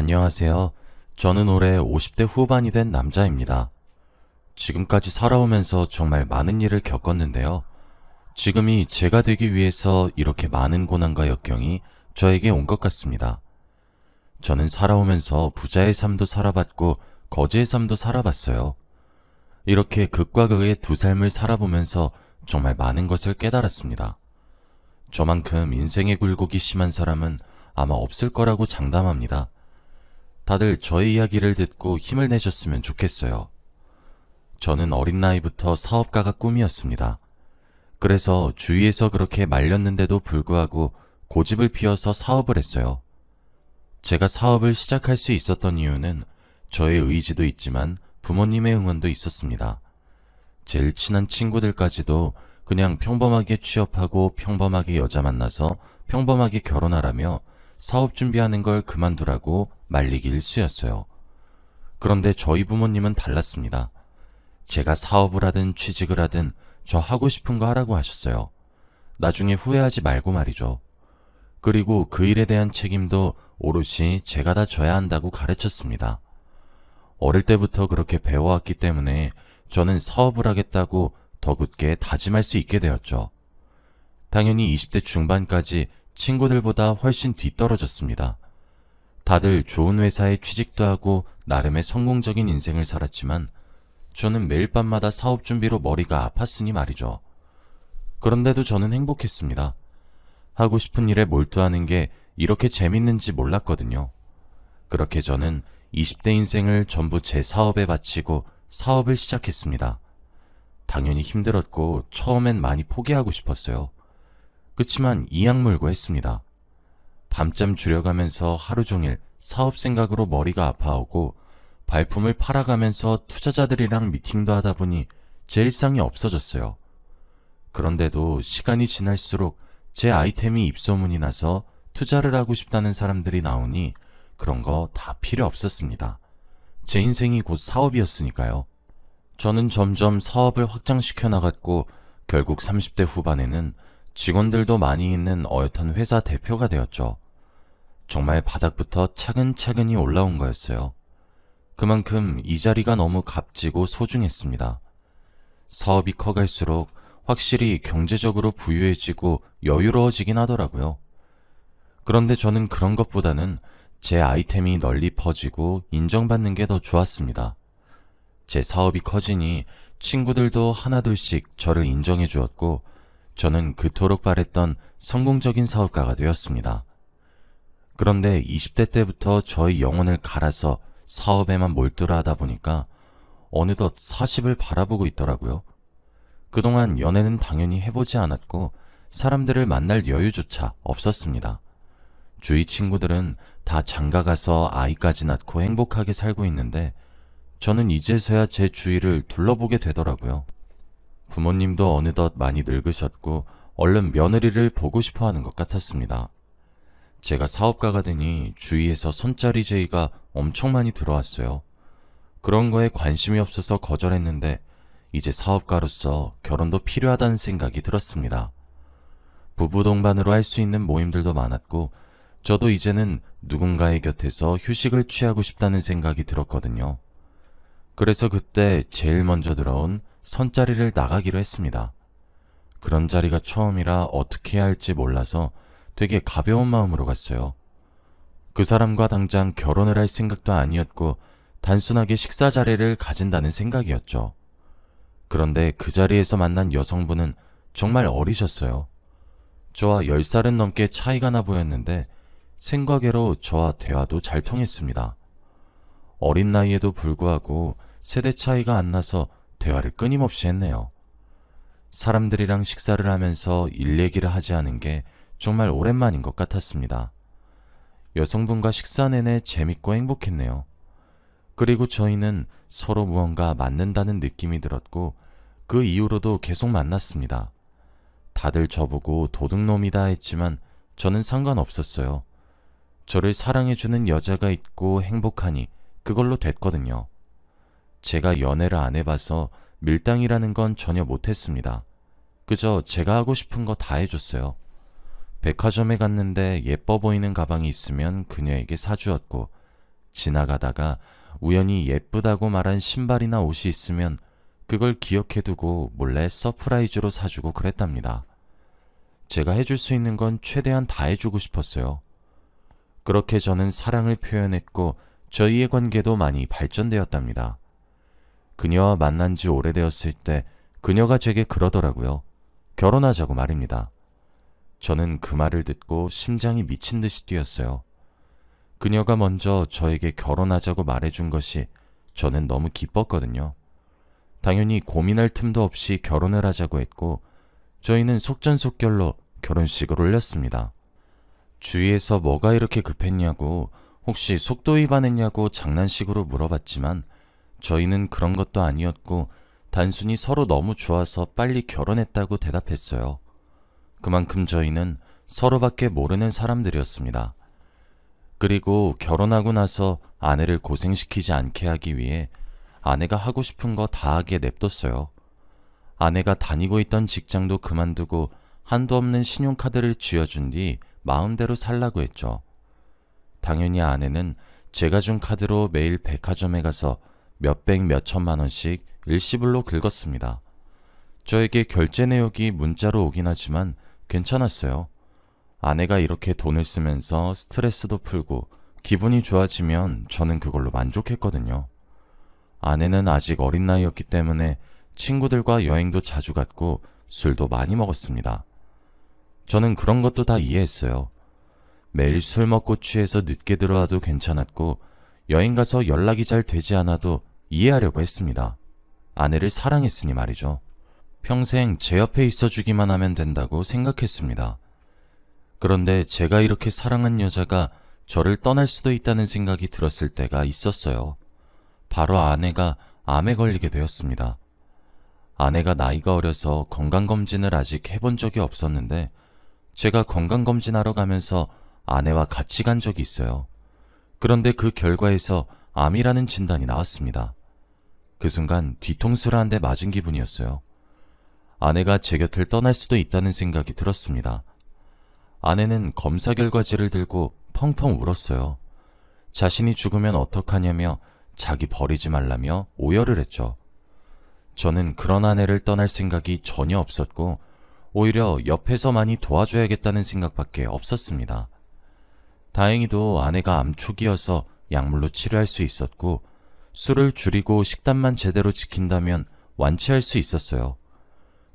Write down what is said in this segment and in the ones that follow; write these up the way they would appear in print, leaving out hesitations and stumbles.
안녕하세요. 저는 올해 50대 후반이 된 남자입니다. 지금까지 살아오면서 정말 많은 일을 겪었는데요. 지금이 제가 되기 위해서 이렇게 많은 고난과 역경이 저에게 온 것 같습니다. 저는 살아오면서 부자의 삶도 살아봤고 거지의 삶도 살아봤어요. 이렇게 극과 극의 두 삶을 살아보면서 정말 많은 것을 깨달았습니다. 저만큼 인생의 굴곡이 심한 사람은 아마 없을 거라고 장담합니다. 다들 저의 이야기를 듣고 힘을 내셨으면 좋겠어요. 저는 어린 나이부터 사업가가 꿈이었습니다. 그래서 주위에서 그렇게 말렸는데도 불구하고 고집을 피워서 사업을 했어요. 제가 사업을 시작할 수 있었던 이유는 저의 의지도 있지만 부모님의 응원도 있었습니다. 제일 친한 친구들까지도 그냥 평범하게 취업하고 평범하게 여자 만나서 평범하게 결혼하라며 사업 준비하는 걸 그만두라고 말리기 일쑤였어요. 그런데 저희 부모님은 달랐습니다. 제가 사업을 하든 취직을 하든 저 하고 싶은 거 하라고 하셨어요. 나중에 후회하지 말고 말이죠. 그리고 그 일에 대한 책임도 오롯이 제가 다 져야 한다고 가르쳤습니다. 어릴 때부터 그렇게 배워왔기 때문에 저는 사업을 하겠다고 더 굳게 다짐할 수 있게 되었죠. 당연히 20대 중반까지 친구들보다 훨씬 뒤떨어졌습니다. 다들 좋은 회사에 취직도 하고 나름의 성공적인 인생을 살았지만 저는 매일 밤마다 사업 준비로 머리가 아팠으니 말이죠. 그런데도 저는 행복했습니다. 하고 싶은 일에 몰두하는 게 이렇게 재밌는지 몰랐거든요. 그렇게 저는 20대 인생을 전부 제 사업에 바치고 사업을 시작했습니다. 당연히 힘들었고 처음엔 많이 포기하고 싶었어요. 그치만 이악물고 했습니다. 밤잠 줄여가면서 하루 종일 사업 생각으로 머리가 아파오고 발품을 팔아가면서 투자자들이랑 미팅도 하다 보니 제 일상이 없어졌어요. 그런데도 시간이 지날수록 제 아이템이 입소문이 나서 투자를 하고 싶다는 사람들이 나오니 그런 거 다 필요 없었습니다. 제 인생이 곧 사업이었으니까요. 저는 점점 사업을 확장시켜 나갔고 결국 30대 후반에는 직원들도 많이 있는 어엿한 회사 대표가 되었죠. 정말 바닥부터 차근차근히 올라온 거였어요. 그만큼 이 자리가 너무 값지고 소중했습니다. 사업이 커갈수록 확실히 경제적으로 부유해지고 여유로워지긴 하더라고요. 그런데 저는 그런 것보다는 제 아이템이 널리 퍼지고 인정받는 게 더 좋았습니다. 제 사업이 커지니 친구들도 하나둘씩 저를 인정해 주었고 저는 그토록 바랬던 성공적인 사업가가 되었습니다. 그런데 20대 때부터 저의 영혼을 갈아서 사업에만 몰두를 하다 보니까 어느덧 40을 바라보고 있더라고요. 그동안 연애는 당연히 해보지 않았고 사람들을 만날 여유조차 없었습니다. 주위 친구들은 다 장가가서 아이까지 낳고 행복하게 살고 있는데 저는 이제서야 제 주위를 둘러보게 되더라고요. 부모님도 어느덧 많이 늙으셨고 얼른 며느리를 보고 싶어 하는 것 같았습니다. 제가 사업가가 되니 주위에서 손짜리 제의가 엄청 많이 들어왔어요. 그런 거에 관심이 없어서 거절했는데 이제 사업가로서 결혼도 필요하다는 생각이 들었습니다. 부부 동반으로 할 수 있는 모임들도 많았고 저도 이제는 누군가의 곁에서 휴식을 취하고 싶다는 생각이 들었거든요. 그래서 그때 제일 먼저 들어온 선자리를 나가기로 했습니다. 그런 자리가 처음이라 어떻게 해야 할지 몰라서 되게 가벼운 마음으로 갔어요. 그 사람과 당장 결혼을 할 생각도 아니었고 단순하게 식사 자리를 가진다는 생각이었죠. 그런데 그 자리에서 만난 여성분은 정말 어리셨어요. 저와 10살은 넘게 차이가 나 보였는데 생각외로 저와 대화도 잘 통했습니다. 어린 나이에도 불구하고 세대 차이가 안 나서 대화를 끊임없이 했네요. 사람들이랑 식사를 하면서 일 얘기를 하지 않은 게 정말 오랜만인 것 같았습니다. 여성분과 식사 내내 재밌고 행복했네요. 그리고 저희는 서로 무언가 맞는다는 느낌이 들었고 그 이후로도 계속 만났습니다. 다들 저보고 도둑놈이다 했지만 저는 상관없었어요. 저를 사랑해주는 여자가 있고 행복하니 그걸로 됐거든요. 제가 연애를 안 해봐서 밀당이라는 건 전혀 못했습니다. 그저 제가 하고 싶은 거 다 해줬어요. 백화점에 갔는데 예뻐 보이는 가방이 있으면 그녀에게 사주었고 지나가다가 우연히 예쁘다고 말한 신발이나 옷이 있으면 그걸 기억해두고 몰래 서프라이즈로 사주고 그랬답니다. 제가 해줄 수 있는 건 최대한 다 해주고 싶었어요. 그렇게 저는 사랑을 표현했고 저희의 관계도 많이 발전되었답니다. 그녀와 만난 지 오래되었을 때 그녀가 제게 그러더라고요. 결혼하자고 말입니다. 저는 그 말을 듣고 심장이 미친 듯이 뛰었어요. 그녀가 먼저 저에게 결혼하자고 말해준 것이 저는 너무 기뻤거든요. 당연히 고민할 틈도 없이 결혼을 하자고 했고 저희는 속전속결로 결혼식을 올렸습니다. 주위에서 뭐가 이렇게 급했냐고, 혹시 속도 위반했냐고 장난식으로 물어봤지만 저희는 그런 것도 아니었고 단순히 서로 너무 좋아서 빨리 결혼했다고 대답했어요. 그만큼 저희는 서로밖에 모르는 사람들이었습니다. 그리고 결혼하고 나서 아내를 고생시키지 않게 하기 위해 아내가 하고 싶은 거 다 하게 냅뒀어요. 아내가 다니고 있던 직장도 그만두고 한도 없는 신용카드를 쥐어준 뒤 마음대로 살라고 했죠. 당연히 아내는 제가 준 카드로 매일 백화점에 가서 몇백 몇천만 원씩 일시불로 긁었습니다. 저에게 결제 내역이 문자로 오긴 하지만 괜찮았어요. 아내가 이렇게 돈을 쓰면서 스트레스도 풀고 기분이 좋아지면 저는 그걸로 만족했거든요. 아내는 아직 어린 나이였기 때문에 친구들과 여행도 자주 갔고 술도 많이 먹었습니다. 저는 그런 것도 다 이해했어요. 매일 술 먹고 취해서 늦게 들어와도 괜찮았고 여행 가서 연락이 잘 되지 않아도 이해하려고 했습니다. 아내를 사랑했으니 말이죠. 평생 제 옆에 있어주기만 하면 된다고 생각했습니다. 그런데 제가 이렇게 사랑한 여자가 저를 떠날 수도 있다는 생각이 들었을 때가 있었어요. 바로 아내가 암에 걸리게 되었습니다. 아내가 나이가 어려서 건강검진을 아직 해본 적이 없었는데 제가 건강검진하러 가면서 아내와 같이 간 적이 있어요. 그런데 그 결과에서 암이라는 진단이 나왔습니다. 그 순간 뒤통수를 한 대 맞은 기분이었어요. 아내가 제 곁을 떠날 수도 있다는 생각이 들었습니다. 아내는 검사 결과지를 들고 펑펑 울었어요. 자신이 죽으면 어떡하냐며 자기 버리지 말라며 오열을 했죠. 저는 그런 아내를 떠날 생각이 전혀 없었고 오히려 옆에서 많이 도와줘야겠다는 생각밖에 없었습니다. 다행히도 아내가 암 초기여서 약물로 치료할 수 있었고 술을 줄이고 식단만 제대로 지킨다면 완치할 수 있었어요.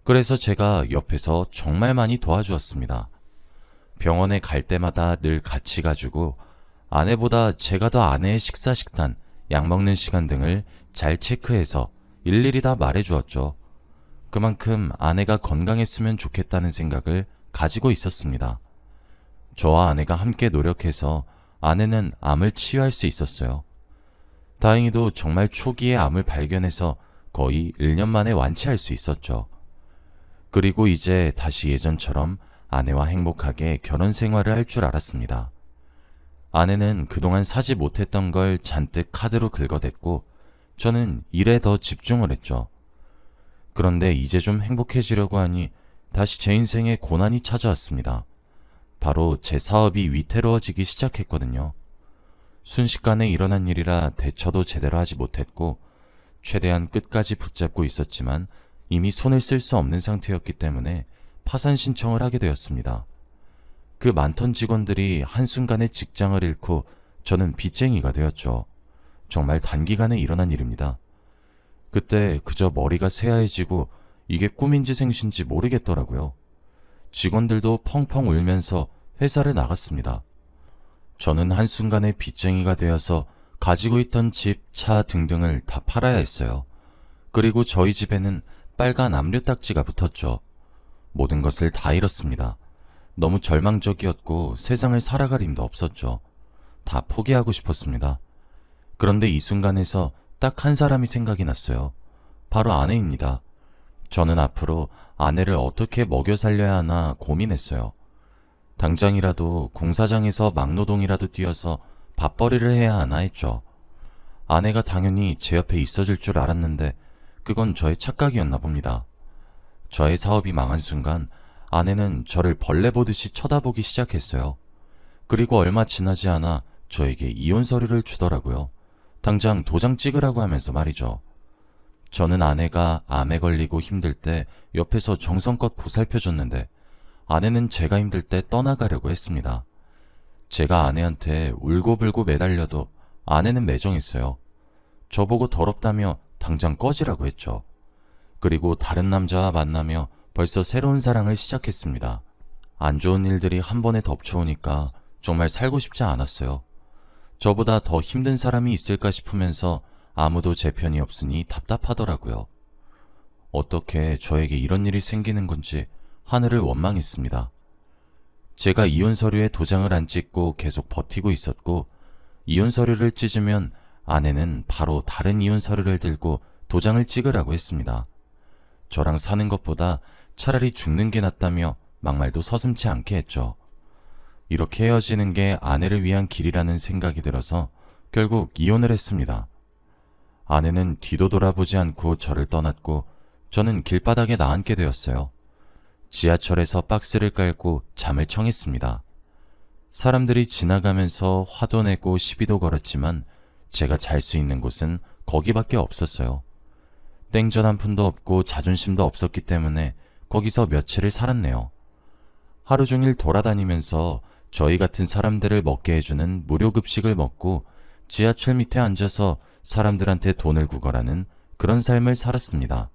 그래서 제가 옆에서 정말 많이 도와주었습니다. 병원에 갈 때마다 늘 같이 가주고 아내보다 제가 더 아내의 식사 식단, 약 먹는 시간 등을 잘 체크해서 일일이 다 말해주었죠. 그만큼 아내가 건강했으면 좋겠다는 생각을 가지고 있었습니다. 저와 아내가 함께 노력해서 아내는 암을 치유할 수 있었어요. 다행히도 정말 초기에 암을 발견해서 거의 1년 만에 완치할 수 있었죠. 그리고 이제 다시 예전처럼 아내와 행복하게 결혼 생활을 할 줄 알았습니다. 아내는 그동안 사지 못했던 걸 잔뜩 카드로 긁어댔고 저는 일에 더 집중을 했죠. 그런데 이제 좀 행복해지려고 하니 다시 제 인생에 고난이 찾아왔습니다. 바로 제 사업이 위태로워지기 시작했거든요. 순식간에 일어난 일이라 대처도 제대로 하지 못했고 최대한 끝까지 붙잡고 있었지만 이미 손을 쓸 수 없는 상태였기 때문에 파산 신청을 하게 되었습니다. 그 많던 직원들이 한순간에 직장을 잃고 저는 빚쟁이가 되었죠. 정말 단기간에 일어난 일입니다. 그때 그저 머리가 새하얘지고 이게 꿈인지 생신지 모르겠더라고요. 직원들도 펑펑 울면서 회사를 나갔습니다. 저는 한순간에 빚쟁이가 되어서 가지고 있던 집, 차 등등을 다 팔아야 했어요. 그리고 저희 집에는 빨간 압류 딱지가 붙었죠. 모든 것을 다 잃었습니다. 너무 절망적이었고 세상을 살아갈 힘도 없었죠. 다 포기하고 싶었습니다. 그런데 이 순간에서 딱 한 사람이 생각이 났어요. 바로 아내입니다. 저는 앞으로 아내를 어떻게 먹여 살려야 하나 고민했어요. 당장이라도 공사장에서 막노동이라도 뛰어서 밥벌이를 해야 하나 했죠. 아내가 당연히 제 옆에 있어줄 줄 알았는데 그건 저의 착각이었나 봅니다. 저의 사업이 망한 순간 아내는 저를 벌레 보듯이 쳐다보기 시작했어요. 그리고 얼마 지나지 않아 저에게 이혼 서류를 주더라고요. 당장 도장 찍으라고 하면서 말이죠. 저는 아내가 암에 걸리고 힘들 때 옆에서 정성껏 보살펴줬는데 아내는 제가 힘들 때 떠나가려고 했습니다. 제가 아내한테 울고불고 매달려도 아내는 매정했어요. 저보고 더럽다며 당장 꺼지라고 했죠. 그리고 다른 남자와 만나며 벌써 새로운 사랑을 시작했습니다. 안 좋은 일들이 한 번에 덮쳐오니까 정말 살고 싶지 않았어요. 저보다 더 힘든 사람이 있을까 싶으면서 아무도 제 편이 없으니 답답하더라고요. 어떻게 저에게 이런 일이 생기는 건지 하늘을 원망했습니다. 제가 이혼 서류에 도장을 안 찍고 계속 버티고 있었고, 이혼 서류를 찢으면 아내는 바로 다른 이혼 서류를 들고 도장을 찍으라고 했습니다. 저랑 사는 것보다 차라리 죽는 게 낫다며 막말도 서슴지 않게 했죠. 이렇게 헤어지는 게 아내를 위한 길이라는 생각이 들어서 결국 이혼을 했습니다. 아내는 뒤도 돌아보지 않고 저를 떠났고 저는 길바닥에 나앉게 되었어요. 지하철에서 박스를 깔고 잠을 청했습니다. 사람들이 지나가면서 화도 내고 시비도 걸었지만 제가 잘 수 있는 곳은 거기밖에 없었어요. 땡전 한 푼도 없고 자존심도 없었기 때문에 거기서 며칠을 살았네요. 하루 종일 돌아다니면서 저희 같은 사람들을 먹게 해주는 무료급식을 먹고 지하철 밑에 앉아서 사람들한테 돈을 구걸하는 그런 삶을 살았습니다.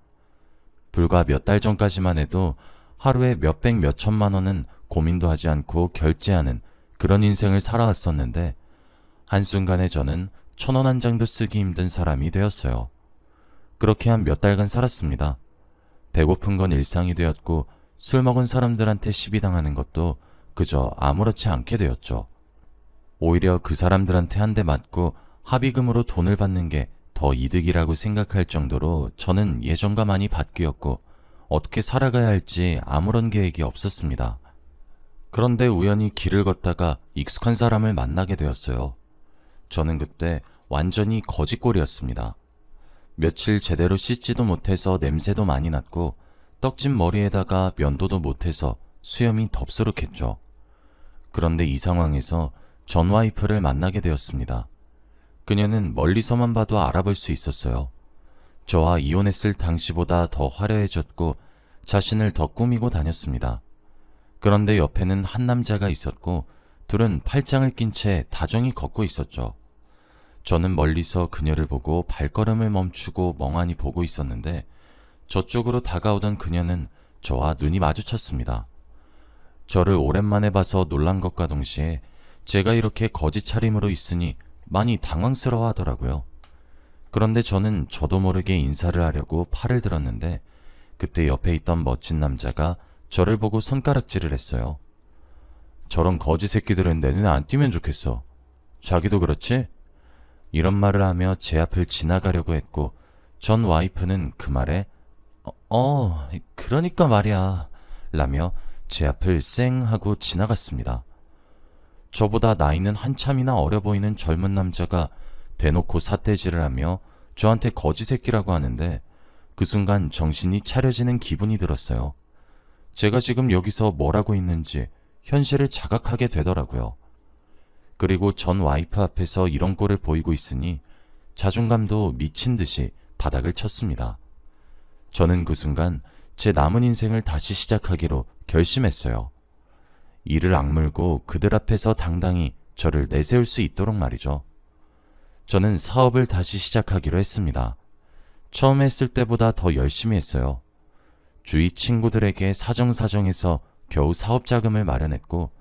불과 몇 달 전까지만 해도 하루에 몇백 몇천만 원은 고민도 하지 않고 결제하는 그런 인생을 살아왔었는데 한순간에 저는 1,000원 한 장도 쓰기 힘든 사람이 되었어요. 그렇게 한 몇 달간 살았습니다. 배고픈 건 일상이 되었고 술 먹은 사람들한테 시비당하는 것도 그저 아무렇지 않게 되었죠. 오히려 그 사람들한테 한 대 맞고 합의금으로 돈을 받는 게 더 이득이라고 생각할 정도로 저는 예전과 많이 바뀌었고 어떻게 살아가야 할지 아무런 계획이 없었습니다. 그런데 우연히 길을 걷다가 익숙한 사람을 만나게 되었어요. 저는 그때 완전히 거지꼴이었습니다. 며칠 제대로 씻지도 못해서 냄새도 많이 났고 떡진 머리에다가 면도도 못해서 수염이 덥수룩했죠. 그런데 이 상황에서 전 와이프를 만나게 되었습니다. 그녀는 멀리서만 봐도 알아볼 수 있었어요. 저와 이혼했을 당시보다 더 화려해졌고 자신을 더 꾸미고 다녔습니다. 그런데 옆에는 한 남자가 있었고 둘은 팔짱을 낀 채 다정히 걷고 있었죠. 저는 멀리서 그녀를 보고 발걸음을 멈추고 멍하니 보고 있었는데 저쪽으로 다가오던 그녀는 저와 눈이 마주쳤습니다. 저를 오랜만에 봐서 놀란 것과 동시에 제가 이렇게 거짓 차림으로 있으니 많이 당황스러워 하더라고요. 그런데 저는 저도 모르게 인사를 하려고 팔을 들었는데 그때 옆에 있던 멋진 남자가 저를 보고 손가락질을 했어요. 저런 거지 새끼들은 내 눈에 안 띄면 좋겠어. 자기도 그렇지? 이런 말을 하며 제 앞을 지나가려고 했고 전 와이프는 그 말에 그러니까 말이야 라며 제 앞을 쌩 하고 지나갔습니다. 저보다 나이는 한참이나 어려 보이는 젊은 남자가 대놓고 삿대질을 하며 저한테 거지 새끼라고 하는데 그 순간 정신이 차려지는 기분이 들었어요. 제가 지금 여기서 뭘 하고 있는지 현실을 자각하게 되더라고요. 그리고 전 와이프 앞에서 이런 꼴을 보이고 있으니 자존감도 미친 듯이 바닥을 쳤습니다. 저는 그 순간 제 남은 인생을 다시 시작하기로 결심했어요. 이를 악물고 그들 앞에서 당당히 저를 내세울 수 있도록 말이죠. 저는 사업을 다시 시작하기로 했습니다. 처음 했을 때보다 더 열심히 했어요. 주위 친구들에게 사정사정해서 겨우 사업 자금을 마련했고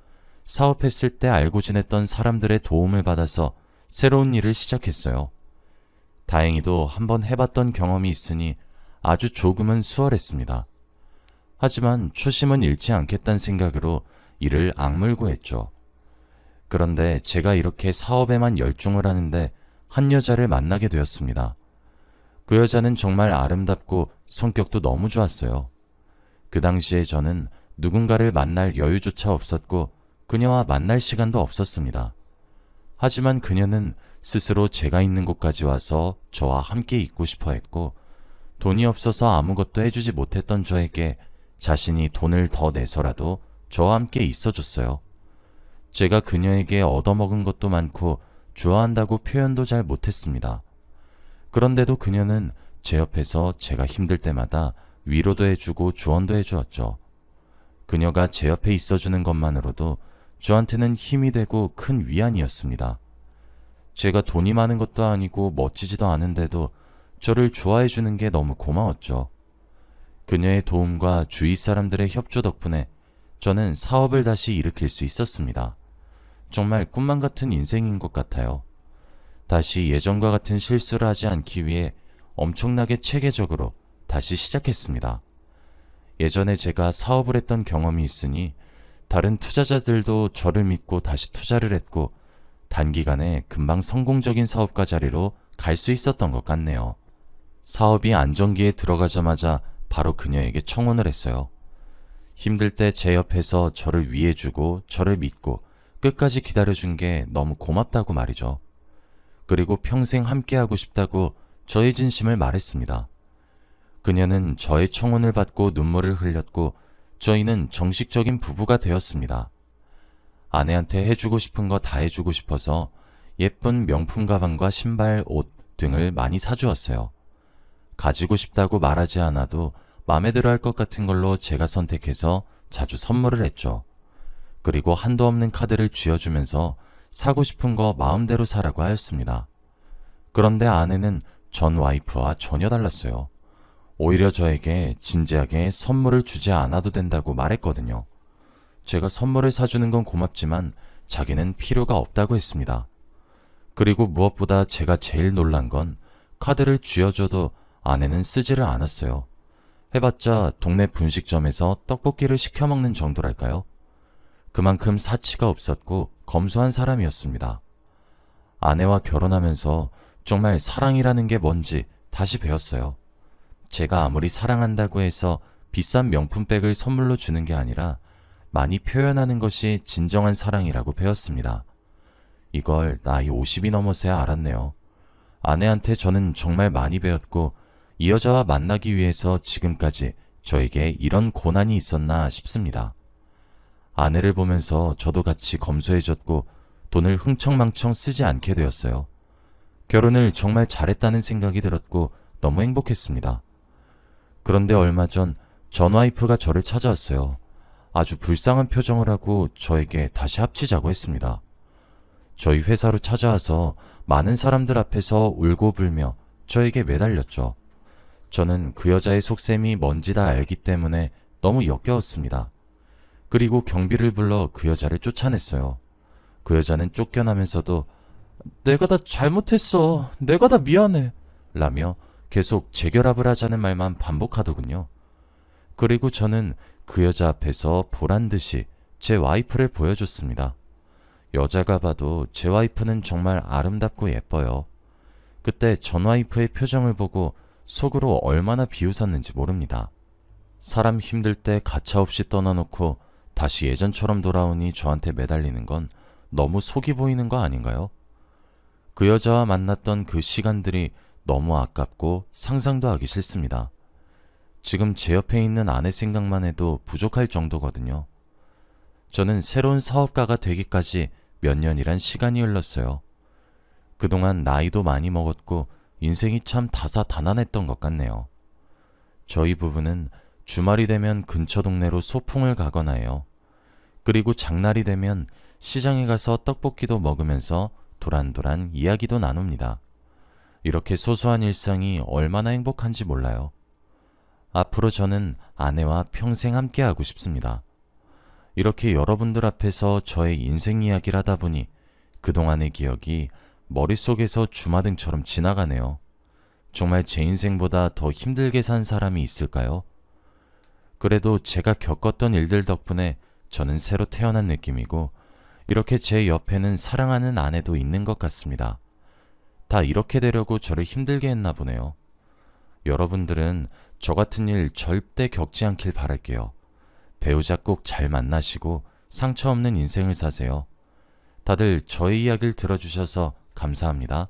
사업했을 때 알고 지냈던 사람들의 도움을 받아서 새로운 일을 시작했어요. 다행히도 한번 해봤던 경험이 있으니 아주 조금은 수월했습니다. 하지만 초심은 잃지 않겠다는 생각으로 이를 악물고 했죠. 그런데 제가 이렇게 사업에만 열중을 하는데 한 여자를 만나게 되었습니다. 그 여자는 정말 아름답고 성격도 너무 좋았어요. 그 당시에 저는 누군가를 만날 여유조차 없었고 그녀와 만날 시간도 없었습니다. 하지만 그녀는 스스로 제가 있는 곳까지 와서 저와 함께 있고 싶어 했고 돈이 없어서 아무것도 해주지 못했던 저에게 자신이 돈을 더 내서라도 저와 함께 있어줬어요. 제가 그녀에게 얻어먹은 것도 많고 좋아한다고 표현도 잘 못했습니다. 그런데도 그녀는 제 옆에서 제가 힘들 때마다 위로도 해주고 조언도 해주었죠. 그녀가 제 옆에 있어주는 것만으로도 저한테는 힘이 되고 큰 위안이었습니다. 제가 돈이 많은 것도 아니고 멋지지도 않은데도 저를 좋아해주는 게 너무 고마웠죠. 그녀의 도움과 주위 사람들의 협조 덕분에 저는 사업을 다시 일으킬 수 있었습니다. 정말 꿈만 같은 인생인 것 같아요. 다시 예전과 같은 실수를 하지 않기 위해 엄청나게 체계적으로 다시 시작했습니다. 예전에 제가 사업을 했던 경험이 있으니 다른 투자자들도 저를 믿고 다시 투자를 했고 단기간에 금방 성공적인 사업가 자리로 갈 수 있었던 것 같네요. 사업이 안정기에 들어가자마자 바로 그녀에게 청혼을 했어요. 힘들 때 제 옆에서 저를 위해주고 저를 믿고 끝까지 기다려준 게 너무 고맙다고 말이죠. 그리고 평생 함께하고 싶다고 저의 진심을 말했습니다. 그녀는 저의 청혼을 받고 눈물을 흘렸고 저희는 정식적인 부부가 되었습니다. 아내한테 해주고 싶은 거 다 해주고 싶어서 예쁜 명품 가방과 신발, 옷 등을 많이 사주었어요. 가지고 싶다고 말하지 않아도 마음에 들어 할 것 같은 걸로 제가 선택해서 자주 선물을 했죠. 그리고 한도 없는 카드를 쥐어주면서 사고 싶은 거 마음대로 사라고 하였습니다. 그런데 아내는 전 와이프와 전혀 달랐어요. 오히려 저에게 진지하게 선물을 주지 않아도 된다고 말했거든요. 제가 선물을 사주는 건 고맙지만 자기는 필요가 없다고 했습니다. 그리고 무엇보다 제가 제일 놀란 건 카드를 쥐어줘도 아내는 쓰지를 않았어요. 해봤자 동네 분식점에서 떡볶이를 시켜 먹는 정도랄까요? 그만큼 사치가 없었고 검소한 사람이었습니다. 아내와 결혼하면서 정말 사랑이라는 게 뭔지 다시 배웠어요. 제가 아무리 사랑한다고 해서 비싼 명품백을 선물로 주는 게 아니라 많이 표현하는 것이 진정한 사랑이라고 배웠습니다. 이걸 나이 50이 넘어서야 알았네요. 아내한테 저는 정말 많이 배웠고 이 여자와 만나기 위해서 지금까지 저에게 이런 고난이 있었나 싶습니다. 아내를 보면서 저도 같이 검소해졌고 돈을 흥청망청 쓰지 않게 되었어요. 결혼을 정말 잘했다는 생각이 들었고 너무 행복했습니다. 그런데 얼마 전 와이프가 저를 찾아왔어요. 아주 불쌍한 표정을 하고 저에게 다시 합치자고 했습니다. 저희 회사로 찾아와서 많은 사람들 앞에서 울고불며 저에게 매달렸죠. 저는 그 여자의 속셈이 뭔지 다 알기 때문에 너무 역겨웠습니다. 그리고 경비를 불러 그 여자를 쫓아냈어요. 그 여자는 쫓겨나면서도 내가 다 잘못했어. 내가 다 미안해. 라며 계속 재결합을 하자는 말만 반복하더군요. 그리고 저는 그 여자 앞에서 보란듯이 제 와이프를 보여줬습니다. 여자가 봐도 제 와이프는 정말 아름답고 예뻐요. 그때 전 와이프의 표정을 보고 속으로 얼마나 비웃었는지 모릅니다. 사람 힘들 때 가차없이 떠나놓고 다시 예전처럼 돌아오니 저한테 매달리는 건 너무 속이 보이는 거 아닌가요? 그 여자와 만났던 그 시간들이 너무 아깝고 상상도 하기 싫습니다. 지금 제 옆에 있는 아내 생각만 해도 부족할 정도거든요. 저는 새로운 사업가가 되기까지 몇 년이란 시간이 흘렀어요. 그동안 나이도 많이 먹었고 인생이 참 다사다난했던 것 같네요. 저희 부부는 주말이 되면 근처 동네로 소풍을 가거나 해요. 그리고 장날이 되면 시장에 가서 떡볶이도 먹으면서 도란도란 이야기도 나눕니다. 이렇게 소소한 일상이 얼마나 행복한지 몰라요. 앞으로 저는 아내와 평생 함께하고 싶습니다. 이렇게 여러분들 앞에서 저의 인생 이야기를 하다 보니 그동안의 기억이 머릿속에서 주마등처럼 지나가네요. 정말 제 인생보다 더 힘들게 산 사람이 있을까요? 그래도 제가 겪었던 일들 덕분에 저는 새로 태어난 느낌이고 이렇게 제 옆에는 사랑하는 아내도 있는 것 같습니다. 다 이렇게 되려고 저를 힘들게 했나 보네요. 여러분들은 저 같은 일 절대 겪지 않길 바랄게요. 배우자 꼭 잘 만나시고 상처 없는 인생을 사세요. 다들 저의 이야기를 들어주셔서 감사합니다.